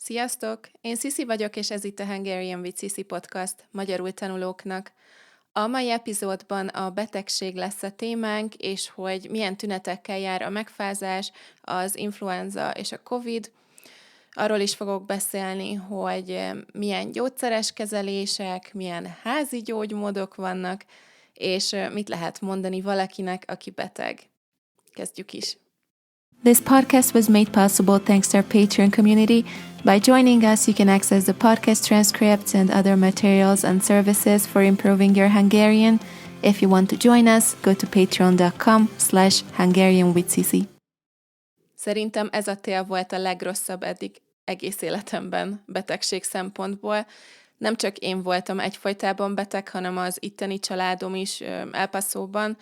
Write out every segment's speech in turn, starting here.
Sziasztok! Én Sziszi vagyok, és ez itt a Hungarian with Sisi podcast magyarul tanulóknak. A mai epizódban a betegség lesz a témánk, és hogy milyen tünetekkel jár a megfázás, az influenza és a COVID. Arról is fogok beszélni, hogy milyen gyógyszeres kezelések, milyen házi gyógymódok vannak, és mit lehet mondani valakinek, aki beteg. Kezdjük is! This podcast was made possible thanks to our Patreon community. By joining us, you can access the podcast transcripts and other materials and services for improving your Hungarian. If you want to join us, go to patreon.com/HungarianWithSisi. Szerintem ez a tél volt a legrosszabb eddig egész életemben betegség szempontból. Nem csak én voltam egyfajtában beteg, hanem az itteni családom is El Pasoban,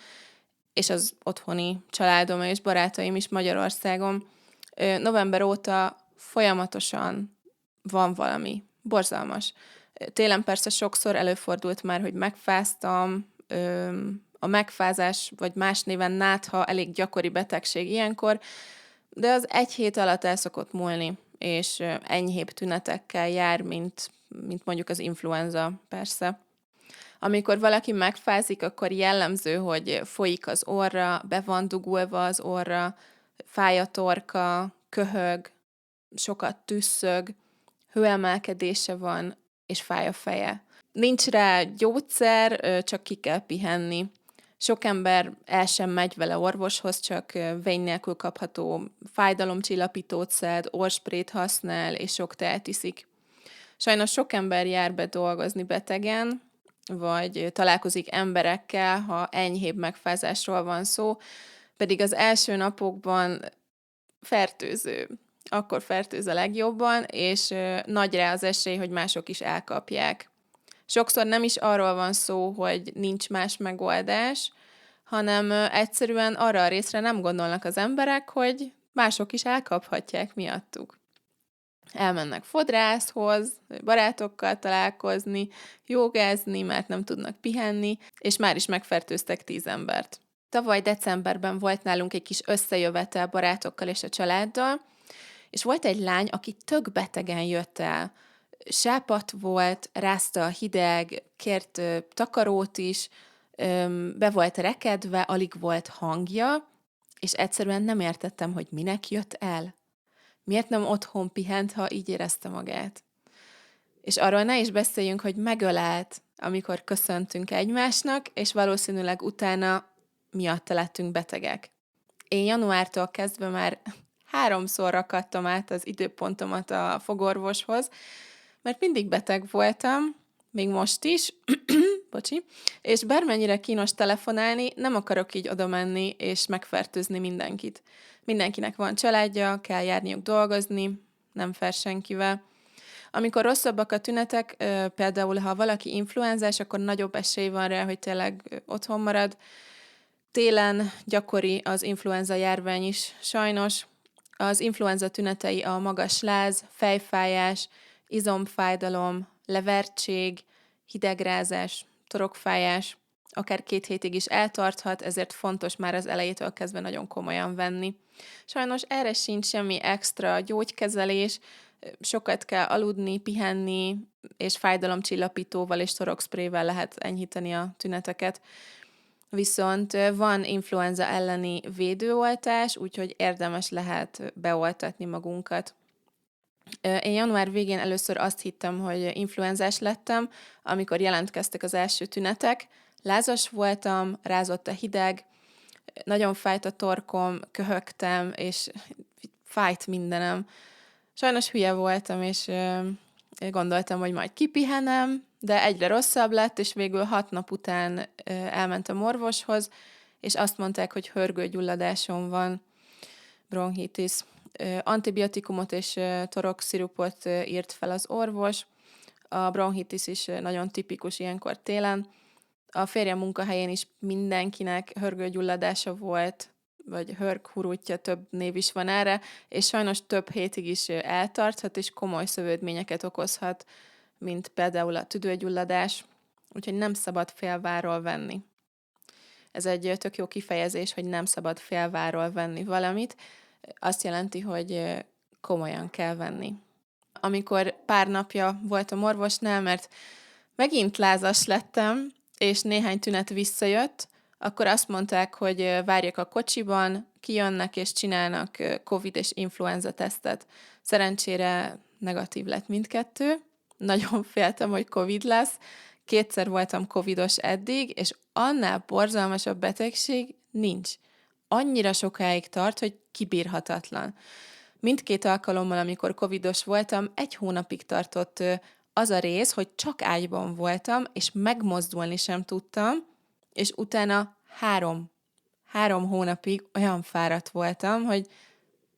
és az otthoni családom és barátaim is Magyarországon. November óta folyamatosan van valami borzalmas. Télen persze sokszor előfordult már, hogy megfáztam, a megfázás, vagy más néven nátha elég gyakori betegség ilyenkor, de az egy hét alatt el szokott múlni, és enyhébb tünetekkel jár, mint mondjuk az influenza, persze. Amikor valaki megfázik, akkor jellemző, hogy folyik az orra, be van dugulva az orra, fáj a torka, köhög, sokat tüsszög, hőemelkedése van, és fáj a feje. Nincs rá gyógyszer, csak ki kell pihenni. Sok ember el sem megy vele orvoshoz, csak vény nélkül kapható fájdalomcsillapítót szed, orrsprét használ, és sok teát iszik. Sajnos sok ember jár be dolgozni betegen, vagy találkozik emberekkel, ha enyhébb megfázásról van szó, pedig az első napokban fertőző. Akkor fertőz a legjobban, és nagy rá az esély, hogy mások is elkapják. Sokszor nem is arról van szó, hogy nincs más megoldás, hanem egyszerűen arra a részre nem gondolnak az emberek, hogy mások is elkaphatják miattuk. Elmennek fodrászhoz, barátokkal találkozni, jogázni, mert nem tudnak pihenni, és már is megfertőztek 10 embert. Tavaly decemberben volt nálunk egy kis összejövetel barátokkal és a családdal, és volt egy lány, aki tök betegen jött el. Sápadt volt, rázta a hideg, kért takarót is, be volt rekedve, alig volt hangja, és egyszerűen nem értettem, hogy minek jött el. Miért nem otthon pihent, ha így érezte magát? És arról ne is beszéljünk, hogy megölelt, amikor köszöntünk egymásnak, és valószínűleg utána miatta lettünk betegek. Én januártól kezdve már 3-szor rakadtam át az időpontomat a fogorvoshoz, mert mindig beteg voltam, még most is, bocsi, és bármennyire kínos telefonálni, nem akarok így oda menni és megfertőzni mindenkit. Mindenkinek van családja, kell járniuk dolgozni, nem fér senkivel. Amikor rosszabbak a tünetek, például ha valaki influenzás, akkor nagyobb esély van rá, hogy tényleg otthon marad. Télen gyakori az influenza járvány is, sajnos. Az influenza tünetei a magas láz, fejfájás, izomfájdalom, levertség, hidegrázás, torokfájás, akár 2 hétig is eltarthat, ezért fontos már az elejétől kezdve nagyon komolyan venni. Sajnos erre sincs semmi extra gyógykezelés, sokat kell aludni, pihenni, és fájdalomcsillapítóval és torokszprével lehet enyhíteni a tüneteket. Viszont van influenza elleni védőoltás, úgyhogy érdemes lehet beoltatni magunkat. Én január végén először azt hittem, hogy influenzás lettem, amikor jelentkeztek az első tünetek. Lázas voltam, rázott a hideg, nagyon fájt a torkom, köhögtem, és fájt mindenem. Sajnos hülye voltam, és gondoltam, hogy majd kipihenem, de egyre rosszabb lett, és végül 6 nap után elmentem orvoshoz, és azt mondták, hogy hörgőgyulladásom van, bronchitis. Antibiotikumot és torokszirupot írt fel az orvos. A bronchitis is nagyon tipikus ilyenkor télen. A férjem munkahelyén is mindenkinek hörgőgyulladása volt, vagy hörghurutja, több név is van erre, és sajnos több hétig is eltarthat, és komoly szövődményeket okozhat, mint például a tüdőgyulladás, úgyhogy nem szabad félváról venni. Ez egy tök jó kifejezés, hogy nem szabad félváról venni valamit. Azt jelenti, hogy komolyan kell venni. amikor pár napja voltam orvosnál, mert megint lázas lettem, és néhány tünet visszajött, akkor azt mondták, hogy várjak a kocsiban, kijönnek és csinálnak COVID és influenza tesztet. Szerencsére negatív lett mindkettő. Nagyon féltem, hogy COVID lesz. 2-szer voltam covidos eddig, és annál borzalmasabb betegség nincs. Annyira sokáig tart, hogy kibírhatatlan. Mindkét alkalommal, amikor covidos voltam, 1 hónapig tartott az a rész, hogy csak ágyban voltam, és megmozdulni sem tudtam, és utána 3 hónapig olyan fáradt voltam, hogy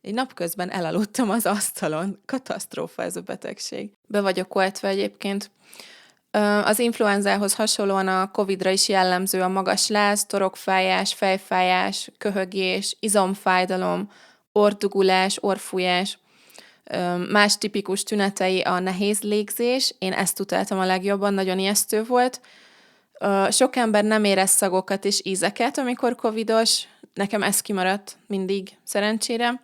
egy napközben elaludtam az asztalon. Katasztrófa ez a betegség. Be vagyok oltva egyébként. Az influenzához hasonlóan a Covid-ra is jellemző a magas láz, torokfájás, fejfájás, köhögés, izomfájdalom, orrdugulás, orrfújás. Más tipikus tünetei a nehéz légzés. Én ezt utáltam a legjobban, nagyon ijesztő volt. Sok ember nem érez szagokat és ízeket, amikor covidos. Nekem ez kimaradt mindig, szerencsére.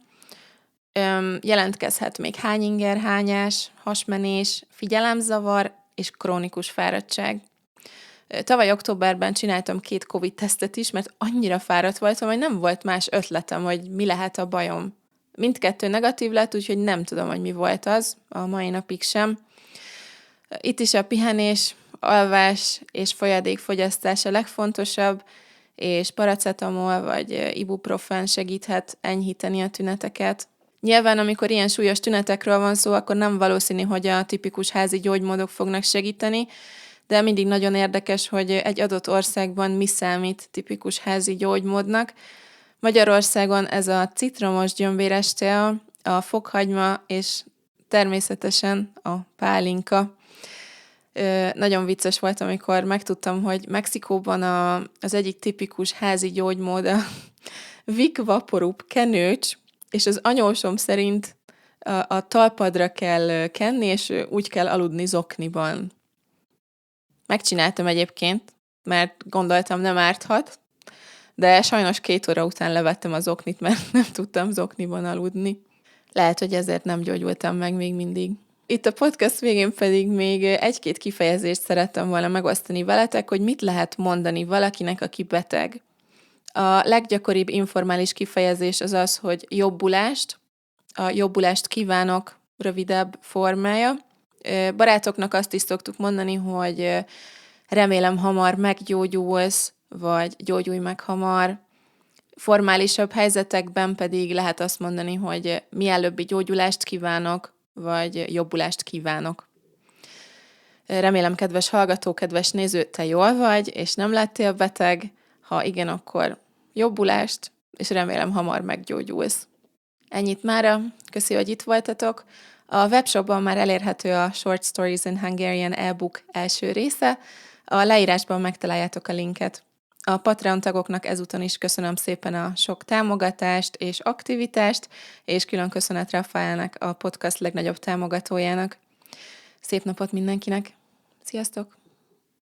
Jelentkezhet még hányingerhányás, hasmenés, figyelemzavar és krónikus fáradtság. Tavaly októberben csináltam 2 COVID-tesztet is, mert annyira fáradt voltam, hogy nem volt más ötletem, hogy mi lehet a bajom. Mindkettő negatív lett, úgyhogy nem tudom, hogy mi volt az, a mai napig sem. Itt is a pihenés, alvás és folyadékfogyasztás a legfontosabb, és paracetamol vagy ibuprofen segíthet enyhíteni a tüneteket. Nyilván, amikor ilyen súlyos tünetekről van szó, akkor nem valószínű, hogy a tipikus házi gyógymódok fognak segíteni, de mindig nagyon érdekes, hogy egy adott országban mi számít tipikus házi gyógymódnak. Magyarországon ez a citromos gyömbéres tea, a fokhagyma és természetesen a pálinka. Nagyon vicces volt, amikor megtudtam, hogy Mexikóban az egyik tipikus házi gyógymód a Vic Vaporub kenőcs, és az anyósom szerint a talpadra kell kenni, és úgy kell aludni zokniban. Megcsináltam egyébként, mert gondoltam, nem árthat, de sajnos 2 óra után levettem az zoknit, mert nem tudtam zokniban aludni. Lehet, hogy ezért nem gyógyultam meg még mindig. Itt a podcast végén pedig még 1-2 kifejezést szerettem volna megosztani veletek, hogy mit lehet mondani valakinek, aki beteg. A leggyakoribb informális kifejezés az az, hogy jobbulást. A jobbulást kívánok rövidebb formája. Barátoknak azt is szoktuk mondani, hogy remélem hamar meggyógyulsz, vagy gyógyulj meg hamar. Formálisabb helyzetekben pedig lehet azt mondani, hogy mielőbbi gyógyulást kívánok, vagy jobbulást kívánok. Remélem, kedves hallgató, kedves néző, te jól vagy, és nem lettél beteg. Ha igen, akkor jobbulást, és remélem hamar meggyógyulsz. Ennyit mára, köszi, hogy itt voltatok. A webshopban már elérhető a Short Stories in Hungarian e-book első része. A leírásban megtaláljátok a linket. A Patreon tagoknak ezúton is köszönöm szépen a sok támogatást és aktivitást, és külön köszönet Rafaelnek, a podcast legnagyobb támogatójának. Szép napot mindenkinek! Sziasztok!